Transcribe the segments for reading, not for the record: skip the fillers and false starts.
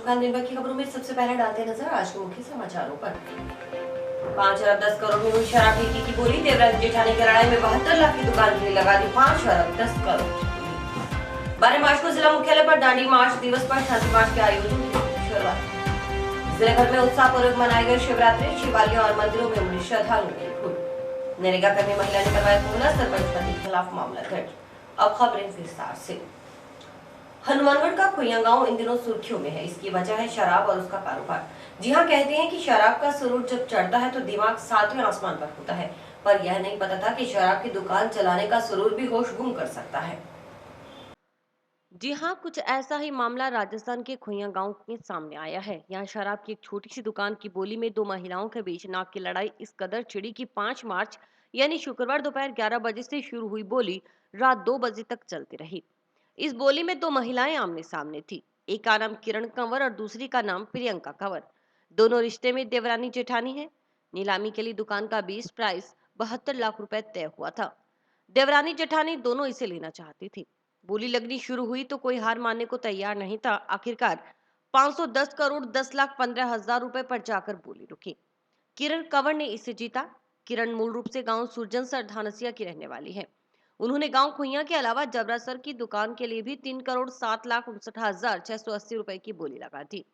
चुका है। दिन भर की खबरों में सबसे पहले डालते हैं नजर आज के मुख्य समाचारों पर। 5 अरब 10 करोड़ में हुई शराब ठेके की बोली। देवरानी जेठानी की लड़ाई में 72 लाख की दुकान के लिए लगा दी 5 अरब 10 करोड़। 12 मार्च को जिला मुख्यालय पर दांडी मार्च दिवस पर शांति मार्च के आयोजन की शुरुआत। जिले भर में उत्साहपूर्वक मनाई गई शिवरात्रि। शिवालयों और मंदिरों में उमड़ी श्रद्धालुओं की भीड़। नरेगा कर्मी महिला ने करवाया खुला। सरपंच पति के खिलाफ मामला दर्ज। अब खबरें विस्तार से। हनुमानगढ़ का खुइया गांव इन दिनों सुर्खियों में है। इसकी वजह है शराब और उसका कारोबार। जी हाँ, कहते हैं कि शराब का सुरूर जब चढ़ता है तो दिमाग सातवें आसमान पर होता है, पर यह नहीं पता था कि शराब की दुकान चलाने का सुरूर भी होश गुम कर सकता है। जी हाँ, कुछ ऐसा ही मामला राजस्थान के खुइया गांव के सामने आया है। यहाँ शराब की एक छोटी सी दुकान की बोली में दो महिलाओं के बीच नाक की लड़ाई इस कदर छिड़ी कि 5 मार्च यानी शुक्रवार दोपहर 11 बजे से शुरू हुई बोली रात 2 बजे तक चलती रही। इस बोली में दो महिलाएं आमने सामने थी। एक का नाम किरण कंवर और दूसरी का नाम प्रियंका कंवर। दोनों रिश्ते में देवरानी जेठानी है। नीलामी के लिए दुकान का बीस प्राइस 72 लाख रुपए तय हुआ था। देवरानी जेठानी दोनों इसे लेना चाहती थी। बोली लगनी शुरू हुई तो कोई हार मानने को तैयार नहीं था। आखिरकार 510 करोड़ 10 लाख 15 हजार रुपए पर जाकर बोली रुकी। किरण कंवर ने इसे जीता। किरण मूल रूप से गांव सुरजनसर धानसिया की रहने वाली है। उन्होंने गांव खुइया के अलावा जबरासर की दुकान के लिए भी 3 करोड़ 7 लाख 59,680 रुपए की बोली लगा दी।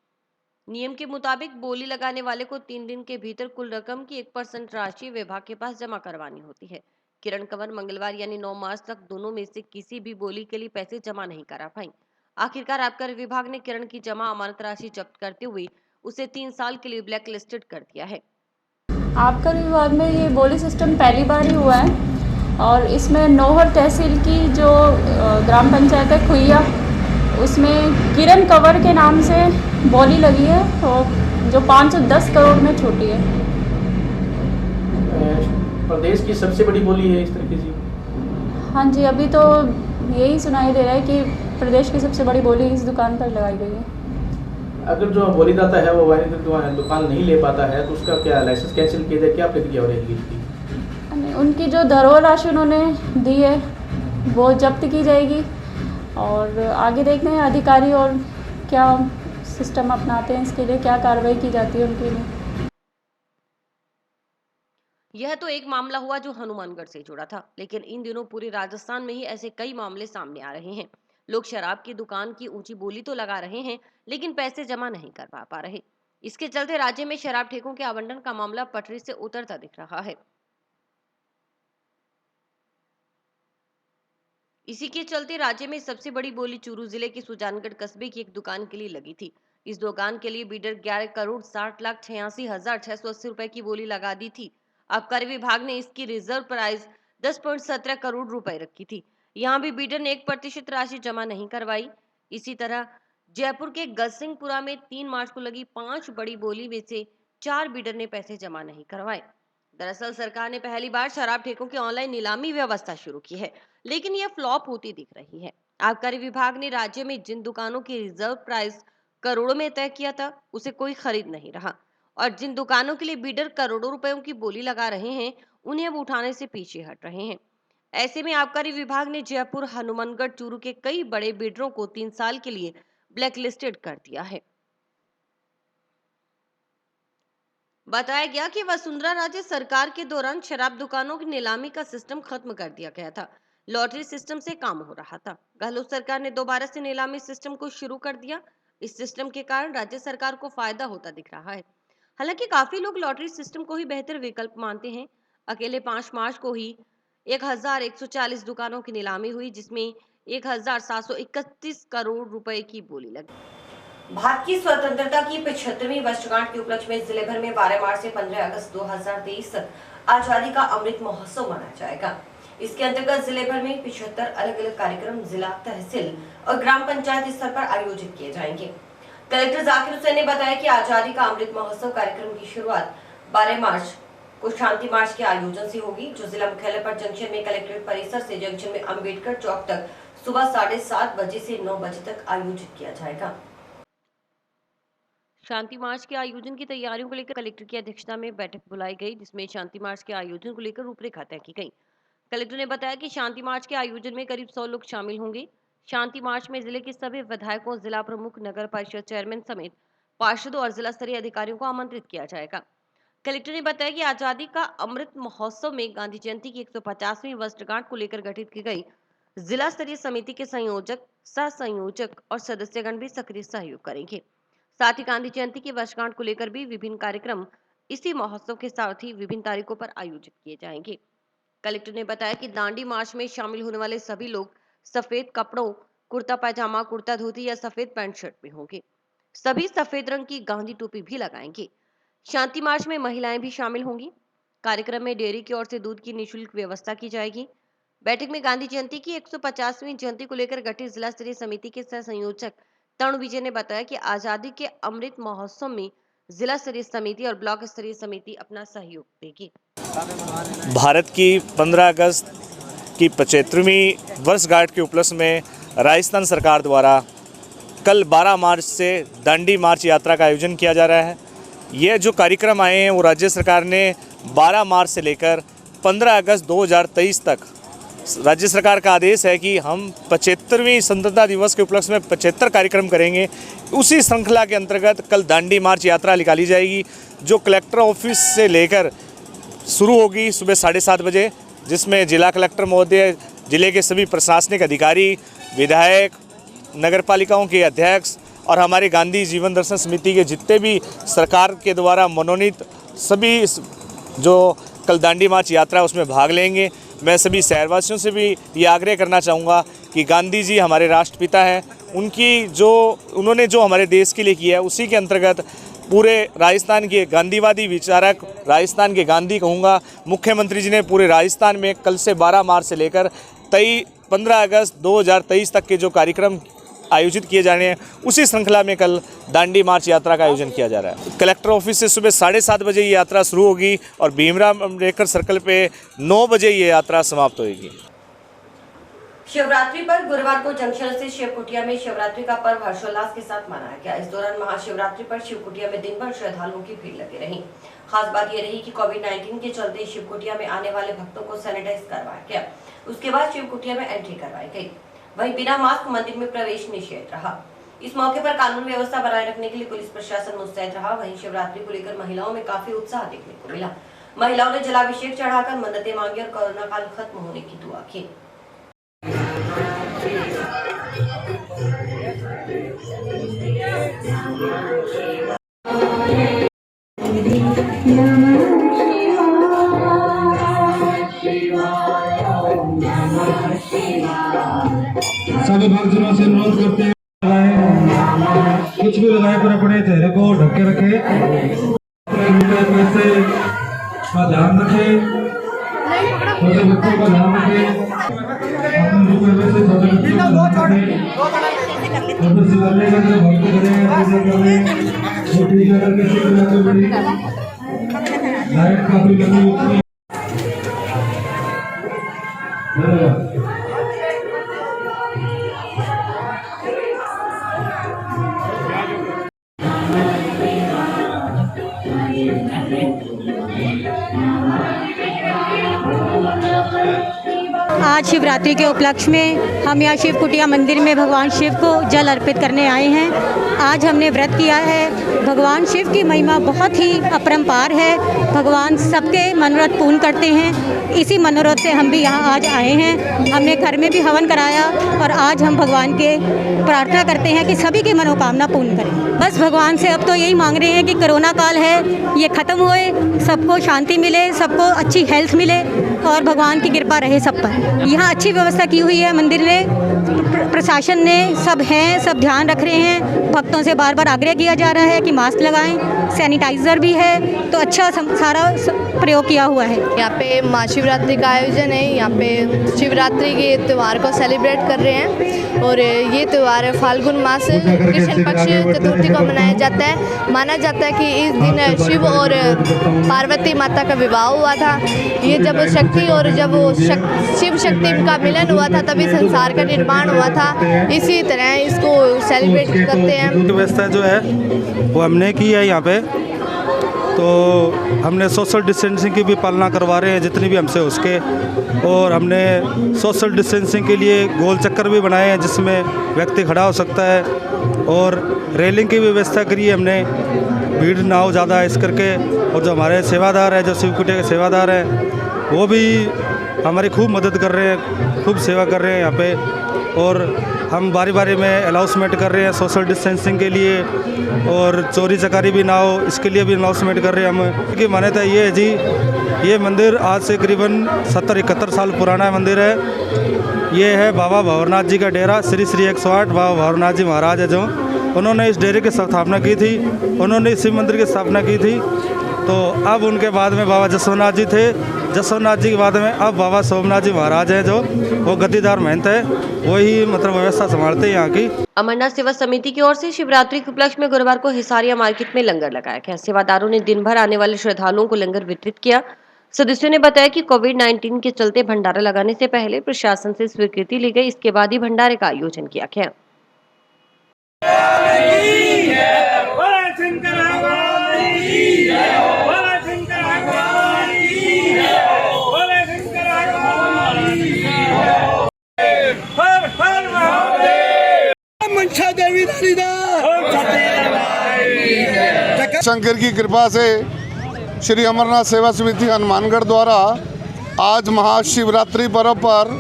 नियम के मुताबिक बोली लगाने वाले को 3 दिन के भीतर कुल रकम की 1% राशि विभाग के पास जमा करवानी होती है। किरण कंवर मंगलवार यानी 9 मार्च तक दोनों में से किसी भी बोली के लिए पैसे जमा नहीं करा पाई। आखिरकार आबकारी विभाग ने किरण की जमा अमानत राशि जब्त करते हुए उसे 3 साल के लिए ब्लैक लिस्टेड कर दिया है। आबकारी विभाग में ये बोली सिस्टम पहली बार ही हुआ है और इसमें नौहर तहसील की जो ग्राम पंचायत है खुइया, उसमें किरण कंवर के नाम से बोली लगी है और जो 510 करोड़ में छोटी है। प्रदेश की सबसे बड़ी बोली है इस तरीके से। हाँ जी, अभी तो यही सुनाई दे रहा है कि प्रदेश की सबसे बड़ी बोली इस दुकान पर लगाई गई है। अगर जो बोलीदाता है वो वायरिंग दुकान नहीं ले पाता है तो उसका क्या लाइसेंस कैंसिल किया जाए, क्या प्रक्रिया हो रहेगी इसकी? उनकी जो धरोहर राशि उन्होंने दी है वो जब्त की जाएगी और आगे देखते हैं अधिकारी और क्या सिस्टम अपनाते हैं, इसके लिए क्या कार्रवाई की जाती है उनके लिए। यह तो एक मामला हुआ जो हनुमानगढ़ से जुड़ा था, लेकिन इन दिनों पूरे राजस्थान में ही ऐसे कई मामले सामने आ रहे हैं। लोग शराब की दुकान की ऊंची बोली तो लगा रहे हैं, लेकिन पैसे जमा नहीं कर पा रहे। इसके चलते राज्य में शराब ठेकों के आवंटन का मामला पटरी से उतरता दिख रहा है। इसी के चलते राज्य में सबसे बड़ी बोली चूरू जिले के सुजानगढ़ कस्बे की एक दुकान के लिए लगी थी। इस दुकान के लिए बीडर 11 करोड़ 60 लाख 86,680 रुपए की बोली लगा दी थी। आबकारी विभाग ने इसकी रिजर्व प्राइस 10.17 करोड़ रुपए रखी थी। यहाँ भी बीडर ने 1% राशि जमा नहीं करवाई। इसी तरह जयपुर के गजसिंहपुरा में 3 मार्च को लगी 5 बड़ी बोली में से 4 बीडर ने पैसे जमा नहीं करवाए। दरअसल सरकार ने पहली बार शराब ठेकों की ऑनलाइन नीलामी व्यवस्था शुरू की है, लेकिन यह फ्लॉप होती दिख रही है। आबकारी विभाग ने राज्य में जिन दुकानों की रिजर्व प्राइस करोड़ों में तय किया था, उसे कोई खरीद नहीं रहा और जिन दुकानों के लिए बीडर करोड़ों रुपयों की बोली लगा रहे हैं, उन्हें अब उठाने से पीछे हट रहे हैं। ऐसे में आबकारी विभाग ने जयपुर, हनुमानगढ़, चूरू के कई बड़े बिल्डरों को 3 साल के लिए ब्लैकलिस्टेड कर दिया है। बताया गया कि वसुंधरा राजे सरकार के दौरान शराब दुकानों की नीलामी का सिस्टम खत्म कर दिया गया था। लॉटरी सिस्टम से काम हो रहा था। गहलोत सरकार ने दोबारा से नीलामी सिस्टम को शुरू कर दिया। इस सिस्टम के कारण राज्य सरकार को फायदा होता दिख रहा है। हालांकि काफी लोग लॉटरी सिस्टम को ही बेहतर विकल्प मानते हैं। अकेले 5 मार्च को ही 1140 दुकानों की नीलामी हुई, जिसमें 1731 करोड़ रुपए की बोली लगी। भारत की स्वतंत्रता की 75वीं वर्षगांठ के उपलक्ष्य में जिले भर में 12 मार्च से 15 अगस्त 2023 तक आजादी का अमृत महोत्सव मनाया जाएगा। इसके अंतर्गत जिले भर में 75 अलग अलग कार्यक्रम जिला, तहसील और ग्राम पंचायत स्तर पर आयोजित किए जाएंगे। कलेक्टर जाकिर हुसैन ने बताया कि आजादी का अमृत महोत्सव कार्यक्रम की शुरुआत 12 मार्च को शांति मार्च के आयोजन से होगी, जो जिला मुख्यालय पर जंक्शन में कलेक्ट्रेट परिसर से जंक्शन में अम्बेडकर चौक तक सुबह 7:30 बजे से 9 बजे तक आयोजित किया जाएगा। शांति मार्च के आयोजन की तैयारियों को लेकर कलेक्टर की अध्यक्षता में बैठक बुलाई गई, जिसमें शांति मार्च के आयोजन को लेकर रूपरेखा तय की गई। कलेक्टर ने बताया कि शांति मार्च के आयोजन में करीब 100 लोग शामिल होंगे। शांति मार्च में जिले के सभी विधायकों, जिला प्रमुख, नगर परिषद चेयरमैन समेत पार्षदों और जिला स्तरीय अधिकारियों को आमंत्रित किया जाएगा। कलेक्टर ने बताया कि आजादी का अमृत महोत्सव में गांधी जयंती की 150वीं वर्षगांठ को लेकर गठित की गई जिला स्तरीय समिति के संयोजक, सह संयोजक और सदस्यगण भी सक्रिय सहयोग करेंगे। साथ ही गांधी जयंती की वर्षगांठ को लेकर भी विभिन्न कार्यक्रम इसी महोत्सव के साथ ही विभिन्न तारीखों पर आयोजित किए जाएंगे। कलेक्टर ने बताया कि दांडी मार्च में शामिल होने वाले सभी लोग सफेद कपड़ों, कुर्ता पैजामा, कुर्ता धोती या सफेद पैंट शर्ट में होंगे। सभी सफेद रंग की गांधी टोपी भी लगाएंगे। शांति मार्च में महिलाएं भी शामिल होंगी। कार्यक्रम में डेयरी की ओर से दूध की निःशुल्क व्यवस्था की जाएगी। बैठक में गांधी जयंती की 150वीं जयंती को लेकर गठित जिला स्तरीय समिति के सह संयोजक तरुण विजय ने बताया कि आजादी के अमृत महोत्सव में जिला स्तरीय समिति और ब्लॉक स्तरीय समिति अपना सहयोग देगी। भारत की 15 अगस्त की 75वीं वर्षगांठ के उपलक्ष्य में राजस्थान सरकार द्वारा कल 12 मार्च से दांडी मार्च यात्रा का आयोजन किया जा रहा है। ये जो कार्यक्रम आए हैं वो राज्य सरकार ने 12 मार्च से लेकर 15 अगस्त 2023 तक, राज्य सरकार का आदेश है कि हम 75वीं स्वतंत्रता दिवस के उपलक्ष्य में 75 कार्यक्रम करेंगे। उसी श्रृंखला के अंतर्गत कल दांडी मार्च यात्रा निकाली जाएगी, जो कलेक्टर ऑफिस से लेकर शुरू होगी सुबह 7:30 बजे, जिसमें जिला कलेक्टर महोदय, जिले के सभी प्रशासनिक अधिकारी, विधायक, नगर पालिकाओं के अध्यक्ष और हमारे गांधी जीवन दर्शन समिति के जितने भी सरकार के द्वारा मनोनीत सभी जो कल दांडी मार्च यात्रा उसमें भाग लेंगे। मैं सभी शहरवासियों से भी ये आग्रह करना चाहूँगा कि गांधी जी हमारे राष्ट्रपिता हैं, उन्होंने जो हमारे देश के लिए किया है उसी के अंतर्गत पूरे राजस्थान के गांधीवादी विचारक, राजस्थान के गांधी कहूँगा, मुख्यमंत्री जी ने पूरे राजस्थान में कल से 12 मार्च से लेकर 15 अगस्त 2023 तक के जो कार्यक्रम आयोजित किए जाने हैं उसी श्रृंखला में कल दांडी मार्च यात्रा का आयोजन किया जा रहा है। कलेक्टर ऑफिस से सुबह 7:30 बजे ये यात्रा शुरू होगी और भीमराव अम्बेडकर सर्कल पे 9 बजे ये यात्रा समाप्त होगी। शिवरात्रि पर गुरुवार को जंक्शन से शिव कुटिया में शिवरात्रि का पर्व हर्षोल्लास के साथ मनाया गया। इस दौरान महाशिवरात्रि पर शिव कुटिया में दिन भर श्रद्धालुओं की भीड़ लगी रही। खास बात यह रही कि कोविड-19 के चलते शिव कुटिया में आने वाले भक्तों को सैनिटाइज करवाया गया। उसके बाद शिव कुटिया में एंट्री करवाई गई। वहीं बिना मास्क मंदिर में प्रवेश निषेध रहा। इस मौके पर कानून व्यवस्था बनाए रखने के लिए पुलिस प्रशासन मुस्तैद रहा। वहीं शिवरात्रि को लेकर महिलाओं में काफी उत्साह देखने को मिला। महिलाओं ने जलाभिषेक चढ़ाकर मन्नतें मांगी और कोरोना काल खत्म होने की दुआ की। सभी भक्तजनों से अनुरोध करते हैं कुछ भी लगाए पर अपने चेहरे को ढक के रखे, पैसे का ध्यान रखे, छोटे बच्चों का ध्यान रखे, अपने रुपये से छोटे बच्चों का ध्यान रखे, उधर से लड़ने का जो भक्त करें छोटी जगह के से बड़ी लाइट काफी लंबी होती है। आज शिवरात्रि के उपलक्ष्य में हम यहाँ शिव कुटिया मंदिर में भगवान शिव को जल अर्पित करने आए हैं। आज हमने व्रत किया है। भगवान शिव की महिमा बहुत ही अपरंपार है। भगवान सबके मनोरथ पूर्ण करते हैं। इसी मनोरथ से हम भी यहाँ आज आए हैं। हमने घर में भी हवन कराया और आज हम भगवान के प्रार्थना करते हैं कि सभी की मनोकामना पूर्ण करें। बस भगवान से अब तो यही मांग रहे हैं कि कोरोना काल है, ये ख़त्म होए, सबको शांति मिले, सबको अच्छी हेल्थ मिले और भगवान की कृपा रहे सब पर। यहाँ अच्छी व्यवस्था की हुई है मंदिर ने, प्रशासन ने, सब हैं, सब ध्यान रख रहे हैं। भक्तों से बार बार आग्रह किया जा रहा है कि मास्क लगाएं, सैनिटाइज़र भी है, तो अच्छा सारा प्रयोग किया हुआ है। यहाँ पे महाशिवरात्रि का आयोजन है। यहाँ पे शिवरात्रि के त्यौहार को सेलिब्रेट कर रहे हैं और ये त्यौहार फाल्गुन मास कृष्ण पक्ष चतुर्थी को मनाया जाता है। माना जाता है कि इस दिन शिव और पार्वती माता का विवाह हुआ था। ये जब शक्ति और जब शिव शक्ति का मिलन हुआ था तभी संसार का निर्माण हुआ था। इसी तरह इसको सेलिब्रेट करते हैं। व्यवस्था जो है वो हमने की है यहाँ पे, तो हमने सोशल डिस्टेंसिंग की भी पालना करवा रहे हैं जितनी भी हमसे हो सके। और हमने सोशल डिस्टेंसिंग के लिए गोल चक्कर भी बनाए हैं जिसमें व्यक्ति खड़ा हो सकता है, और रेलिंग की भी व्यवस्था करी है हमने, भीड़ ना हो ज़्यादा इस करके। और जो हमारे सेवादार हैं, जो शिव कुटिया के सेवादार हैं, वो भी हमारी खूब मदद कर रहे हैं, खूब सेवा कर रहे हैं यहाँ पे। और हम बारी बारी में अनाउंसमेंट कर रहे हैं सोशल डिस्टेंसिंग के लिए, और चोरी चकारी भी ना हो इसके लिए भी अनाउंसमेंट कर रहे हैं हम। क्योंकि मान्यता ये है जी, ये मंदिर आज से करीबन 70-71 साल पुराना मंदिर है। ये है बाबा भंवरनाथ जी का डेरा, श्री श्री 108 बाबा भंवरनाथ जी महाराज है जो, उन्होंने इस डेरे की स्थापना की थी, उन्होंने इस शिव मंदिर की स्थापना की थी। तो अब उनके बाद में बाबा जसवंतनाथ जी थे, जसवंतनाथ जी के बाद में अब बाबा सोमनाथ जी महाराज हैं जो, वो गद्दीदार महंत है, वही मतलब व्यवस्था संभालते हैं यहाँ की। अमरनाथ सेवा समिति की ओर से शिवरात्रि के उपलक्ष्य में गुरुवार को हिसारिया मार्केट में लंगर लगाया गया। सेवादारों ने दिन भर आने वाले श्रद्धालुओं को लंगर वितरित किया। सदस्यों ने बताया कि कोविड-19 के चलते भंडारा लगाने से पहले प्रशासन से स्वीकृति ली गई, इसके बाद ही भंडारे का आयोजन किया गया। शंकर की कृपा से श्री अमरनाथ सेवा समिति हनुमानगढ़ द्वारा आज महाशिवरात्रि पर्व पर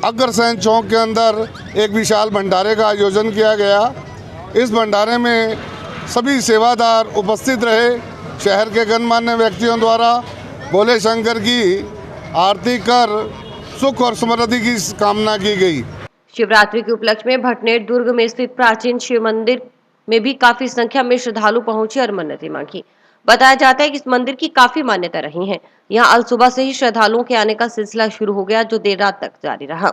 अग्रसेन चौक के अंदर एक विशाल भंडारे का आयोजन किया गया। इस भंडारे में सभी सेवादार उपस्थित रहे। शहर के गणमान्य व्यक्तियों द्वारा भोले शंकर की आरती कर सुख और समृद्धि की कामना की गई। शिवरात्रि के उपलक्ष्य में भटनेर दुर्ग में स्थित प्राचीन शिव मंदिर में भी काफी संख्या में श्रद्धालु पहुंचे और मन्नतें मांगी। बताया जाता है कि इस मंदिर की काफी मान्यता रही है। यहाँ अल सुबह से ही श्रद्धालुओं के आने का सिलसिला शुरू हो गया, जो देर रात तक जारी रहा।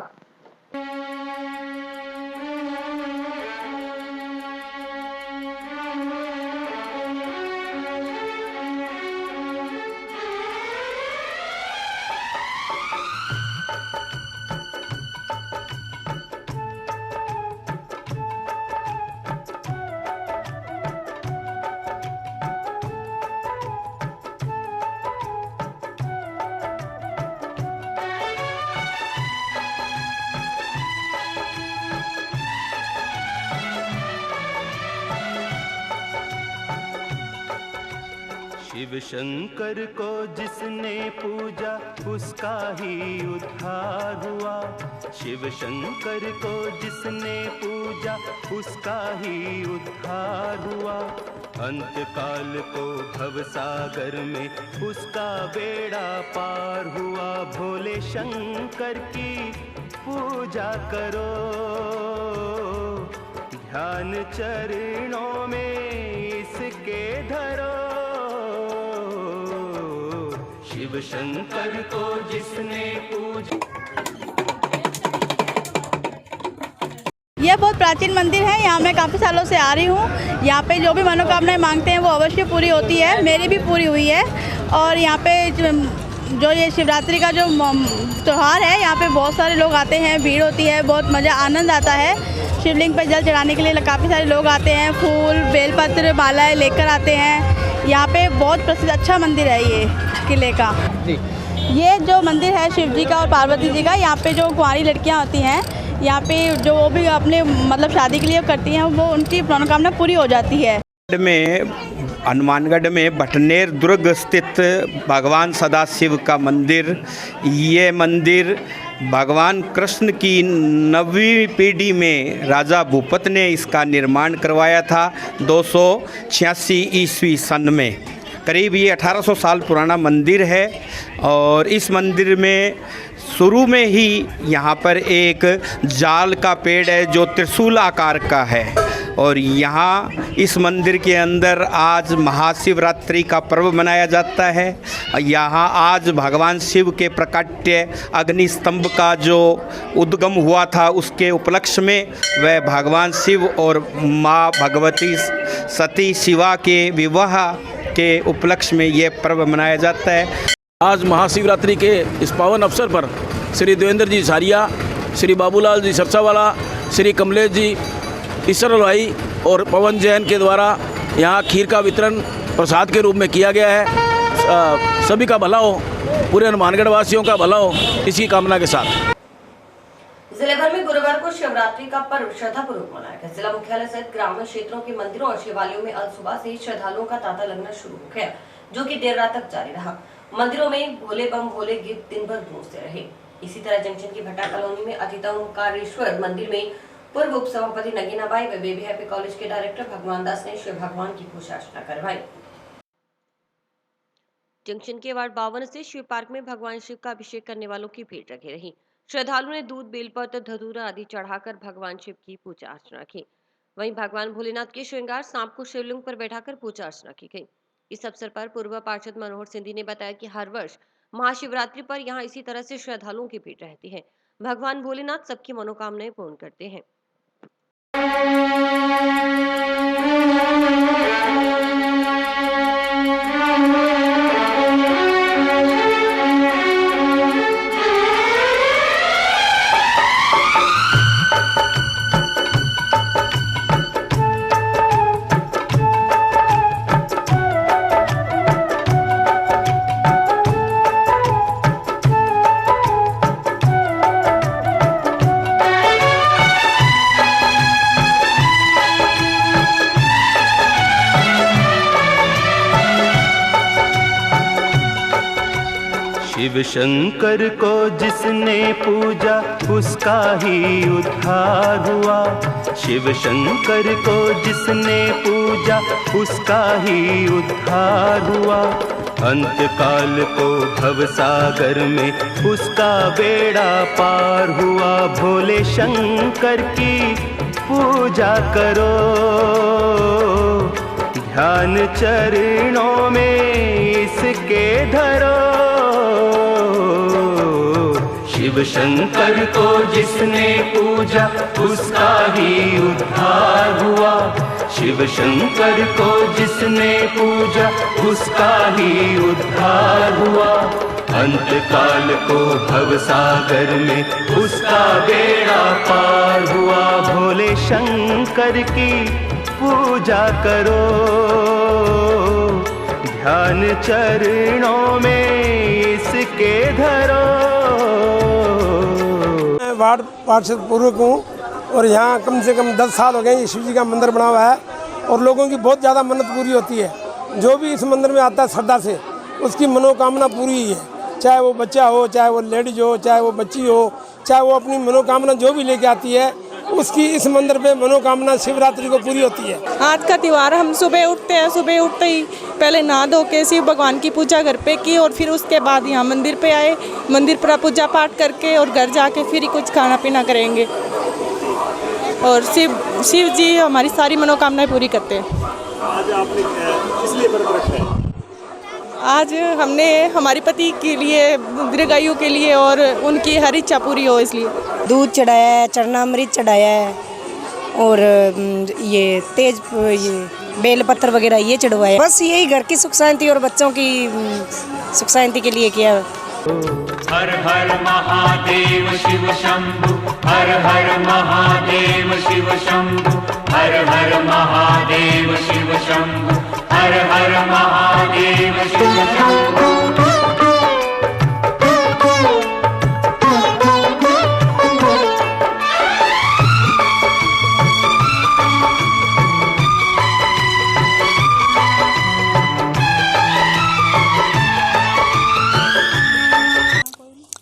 शिव शंकर को जिसने पूजा उसका ही उद्धार हुआ। शिव शंकर को जिसने पूजा उसका ही उद्धार हुआ। अंत काल को भव सागर में उसका बेड़ा पार हुआ। भोले शंकर की पूजा करो, ध्यान चरणों में इसके धरो। शिव शंकर को जिसने पूजा। यह बहुत प्राचीन मंदिर है। यहाँ मैं काफ़ी सालों से आ रही हूँ। यहाँ पे जो भी मनोकामनाएं मांगते हैं वो अवश्य पूरी होती है। मेरी भी पूरी हुई है। और यहाँ पे जो ये शिवरात्रि का जो त्यौहार है, यहाँ पे बहुत सारे लोग आते हैं, भीड़ होती है, बहुत मज़ा आनंद आता है। शिवलिंग पर जल चढ़ाने के लिए काफ़ी सारे लोग आते हैं, फूल बेलपत्र मालाएं लेकर आते हैं। यहाँ पे बहुत प्रसिद्ध अच्छा मंदिर है ये किले का। ये जो मंदिर है शिव जी का और पार्वती जी का, यहाँ पे जो कुंवारी लड़कियाँ होती हैं, यहाँ पे जो वो भी अपने मतलब शादी के लिए करती हैं, वो उनकी मनोकामना पूरी हो जाती है। हनुमानगढ़ में भटनेर दुर्ग स्थित भगवान सदाशिव का मंदिर, ये मंदिर भगवान कृष्ण की 9वीं पीढ़ी में राजा भूपत ने इसका निर्माण करवाया था 286 ईस्वी सन में। करीब ये 1800 साल पुराना मंदिर है। और इस मंदिर में शुरू में ही यहाँ पर एक जाल का पेड़ है जो त्रिशूल आकार का है। और यहाँ इस मंदिर के अंदर आज महाशिवरात्रि का पर्व मनाया जाता है। यहाँ आज भगवान शिव के प्रकाट्य अग्नि स्तंभ का जो उद्गम हुआ था, उसके उपलक्ष्य में वह भगवान शिव और माँ भगवती सती शिवा के विवाह के उपलक्ष्य में ये पर्व मनाया जाता है। आज महाशिवरात्रि के इस पावन अवसर पर श्री देवेंद्र जी झारिया, श्री बाबूलाल जी सरसावाला, श्री कमलेश जी ईश्वर भाई और पवन जैन के द्वारा यहाँ खीर का वितरण प्रसाद के रूप में किया गया है। सभी का भला हो, पूरे हनुमानगढ़ वासियों का भला हो, इसी कामना के साथ। जिले भर में गुरुवार को शिवरात्रि का पर्व श्रद्धापूर्वक मनाया गया। जिला मुख्यालय सहित ग्रामीण क्षेत्रों के मंदिरों और शिवालयों में आज सुबह से ही श्रद्धालुओं का तांता लगना शुरू हो गया, जो कि देर रात तक जारी रहा। मंदिरों में भोले बम भोले गीत दिन भर गूंजते रहे। इसी तरह जंक्शन की भट्टा कॉलोनी में अतितंकारेश्वर मंदिर में पूर्व उप सभापति नगीनाबाई व बेबी हैप्पी कॉलेज के डायरेक्टर भगवान दास ने शिव भगवान की पूजा अर्चना करवाई। जंक्शन के वार्ड 52 से शिव पार्क में भगवान शिव का अभिषेक करने वालों की भीड़ लगी रही। श्रद्धालुओं ने दूध, बेलपत्र, धतूरा आदि चढ़ाकर भगवान शिव की पूजा अर्चना की। वहीं भगवान भोलेनाथ के श्रृंगार सांप को शिवलिंग पर बैठाकर पूजा अर्चना की गई। इस अवसर पर पूर्व पार्षद मनोहर सिंधी ने बताया कि हर वर्ष महाशिवरात्रि पर यहां इसी तरह से श्रद्धालुओं की भीड़ रहती है। भगवान भोलेनाथ सबकी मनोकामनाएं पूर्ण करते हैं। शिव शंकर को जिसने पूजा उसका ही उद्धार हुआ। शिव शंकर को जिसने पूजा उसका ही उद्धार हुआ। अंत काल को भव सागर में उसका बेड़ा पार हुआ। भोले शंकर की पूजा करो, ध्यान चरणों में इसके धरो। शिव शंकर को जिसने पूजा उसका ही उद्धार हुआ। शिव शंकर को जिसने पूजा उसका ही उद्धार हुआ। अंत काल को भव सागर में उसका बेड़ा पार हुआ। भोले शंकर की पूजा करो, ध्यान चरणों में इसके धरो। मैं वार्ड पार्षद पूर्व हूँ और यहाँ कम से कम 10 साल हो गए शिव जी का मंदिर बना हुआ है और लोगों की बहुत ज़्यादा मन्नत पूरी होती है। जो भी इस मंदिर में आता है श्रद्धा से उसकी मनोकामना पूरी ही है। चाहे वो बच्चा हो, चाहे वो लेडीज हो, चाहे वो बच्ची हो, चाहे वो अपनी मनोकामना जो भी लेके आती है उसकी इस मंदिर पे मनोकामना शिवरात्रि को पूरी होती है। आज का त्यौहार हम सुबह उठते हैं, सुबह उठते ही पहले नहा धो के शिव भगवान की पूजा घर पे की और फिर उसके बाद यहाँ मंदिर पे आए। मंदिर पर पूजा पाठ करके और घर जाके फिर ही कुछ खाना पीना करेंगे और शिव जी हमारी सारी मनोकामनाएं पूरी करते हैं। आज आपने किस लिए व्रत रखा है? आज हमने हमारे पति के लिए, दीर्घायु के लिए और उनकी हर इच्छा पूरी हो इसलिए। दूध चढ़ाया है, चरणामृत चढ़ाया है और ये बेलपत्र वगैरह ये चढ़वाया। बस यही घर की सुख शांति और बच्चों की सुख शांति के लिए किया। हर हर महादेव शिव शंभु, हर हर महादेव शिव शंभु, हर हर महादेव शिव शंभु, हर हर महादेव शिव शंभु।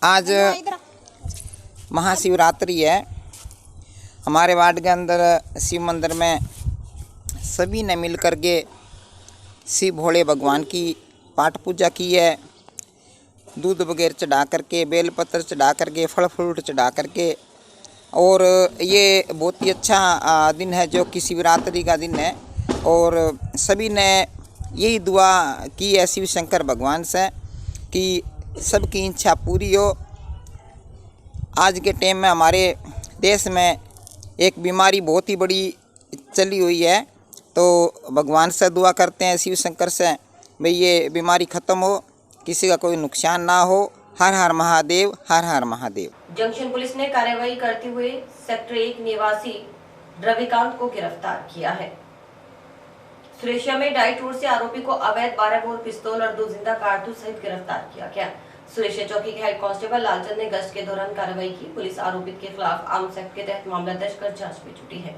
आज महाशिवरात्रि है। हमारे वार्ड के अंदर शिव मंदिर में सभी ने मिल कर के शिव भोले भगवान की पाठ पूजा की है। दूध वगैरह चढ़ा करके, बेलपत्र चढ़ा करके, फल फ्रूट चढ़ा करके और ये बहुत ही अच्छा दिन है जो कि शिवरात्रि का दिन है। और सभी ने यही दुआ की है शिव शंकर भगवान से कि सबकी इच्छा पूरी हो। आज के टाइम में हमारे देश में एक बीमारी बहुत ही बड़ी चली हुई है, तो भगवान से दुआ करते हैं शिव शंकर से भाई ये बीमारी ख़त्म हो, किसी का कोई नुकसान ना हो। हर हर महादेव, हर हर महादेव। जंक्शन पुलिस ने कार्रवाई करते हुए सेक्टर 1 निवासी रविकांत को गिरफ्तार किया है। सुरेशिया में डाइट रोड से आरोपी को अवैध 12 बोर पिस्तौल और 2 जिंदा कारतूस सहित गिरफ्तार किया गया। सुरेशिया चौकी के हेड कांस्टेबल लालचंद ने गश्त के दौरान कार्रवाई की। पुलिस आरोपित के खिलाफ आर्म्स एक्ट के तहत मामला दर्ज कर जांच में जुटी है।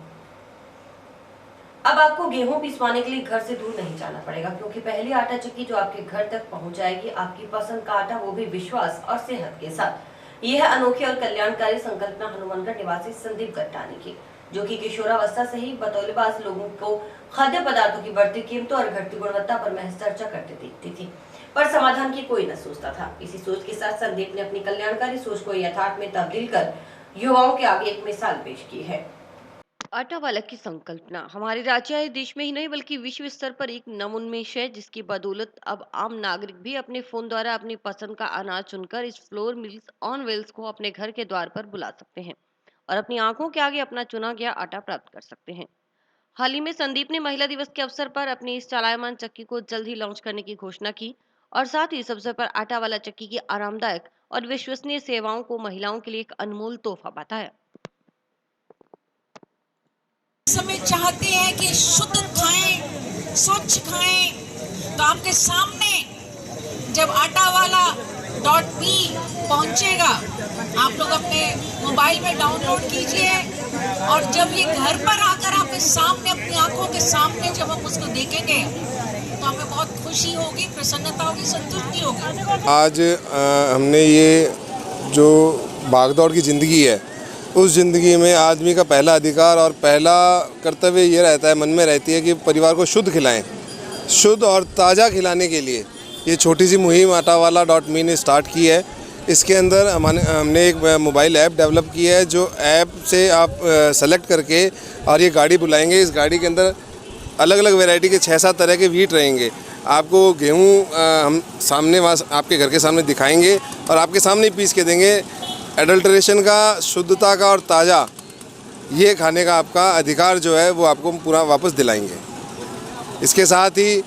अब आपको गेहूं पिसवाने के लिए घर से दूर नहीं जाना पड़ेगा, क्योंकि पहली आटा चक्की जो आपके घर तक पहुंच जाएगी आपकी पसंद का आटा, वो भी विश्वास और सेहत के साथ। यह है अनोखी और कल्याणकारी संकल्पना हनुमानगढ़ निवासी संदीप गट्टानी की, जो कि किशोरावस्था से ही बतौलेबाज लोगों को खाद्य पदार्थों की बढ़ती कीमतों और घटती गुणवत्ता पर महज चर्चा करते देखती थी, पर समाधान की कोई न सोचता था। इसी सोच के साथ संदीप ने अपनी कल्याणकारी सोच को यथार्थ में तब्दील कर युवाओं के आगे एक मिसाल पेश की है। आटा वाला की संकल्पना हमारे राज्य या देश में ही नहीं बल्कि विश्व स्तर पर एक नवोन्मेष है, जिसकी बदौलत अब आम नागरिक भी अपने फोन द्वारा अपनी पसंद का अनाज चुनकर इस फ्लोर मिल्स ऑन व्हील्स को अपने घर के द्वार पर बुला सकते हैं और अपनी आंखों के आगे अपना चुना गया आटा प्राप्त कर सकते हैं। हाल ही में संदीप ने महिला दिवस के अवसर पर अपनी इस चलायमान चक्की को जल्द ही लॉन्च करने की घोषणा की और साथ ही इस अवसर पर आटा वाला चक्की की आरामदायक और विश्वसनीय सेवाओं को महिलाओं के लिए एक अनमोल तोहफा बताया। समय चाहते हैं कि शुद्ध खाएं, स्वच्छ खाएं, तो आपके सामने जब आटावाला.me पहुंचेगा, आप लोग अपने मोबाइल में डाउनलोड कीजिए और जब ये घर पर आकर आपके सामने अपनी आंखों के सामने जब हम उसको देखेंगे तो हमें बहुत खुशी होगी, प्रसन्नता होगी, संतुष्टि होगी। आज हमने ये जो भागदौड़ की ज़िंदगी है, उस ज़िंदगी में आदमी का पहला अधिकार और पहला कर्तव्य ये रहता है, मन में रहती है कि परिवार को शुद्ध खिलाएं। शुद्ध और ताज़ा खिलाने के लिए ये छोटी सी मुहिम आटावाला.me ने स्टार्ट की है। इसके अंदर हमने एक मोबाइल ऐप डेवलप की है, जो ऐप से आप सेलेक्ट करके और ये गाड़ी बुलाएंगे। इस गाड़ी के अंदर अलग अलग वैरायटी के 6-7 तरह के व्हीट रहेंगे। आपको गेहूँ हम सामने वहाँ आपके घर के सामने दिखाएंगे और आपके सामने ही पीस के देंगे। एडल्ट्रेशन का, शुद्धता का और ताज़ा ये खाने का आपका अधिकार जो है वो आपको पूरा वापस दिलाएंगे। इसके साथ ही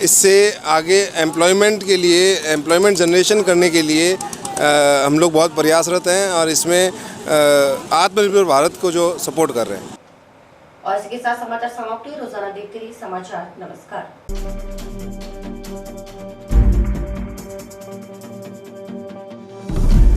इससे आगे एम्प्लॉयमेंट के लिए, एम्प्लॉयमेंट जनरेशन करने के लिए हम लोग बहुत प्रयासरत हैं और इसमें आत्मनिर्भर भारत को जो सपोर्ट कर रहे हैं। और इसके साथ समाचार समाप्त हुए। रोजाना देखते रहिए समाचार। नमस्कार।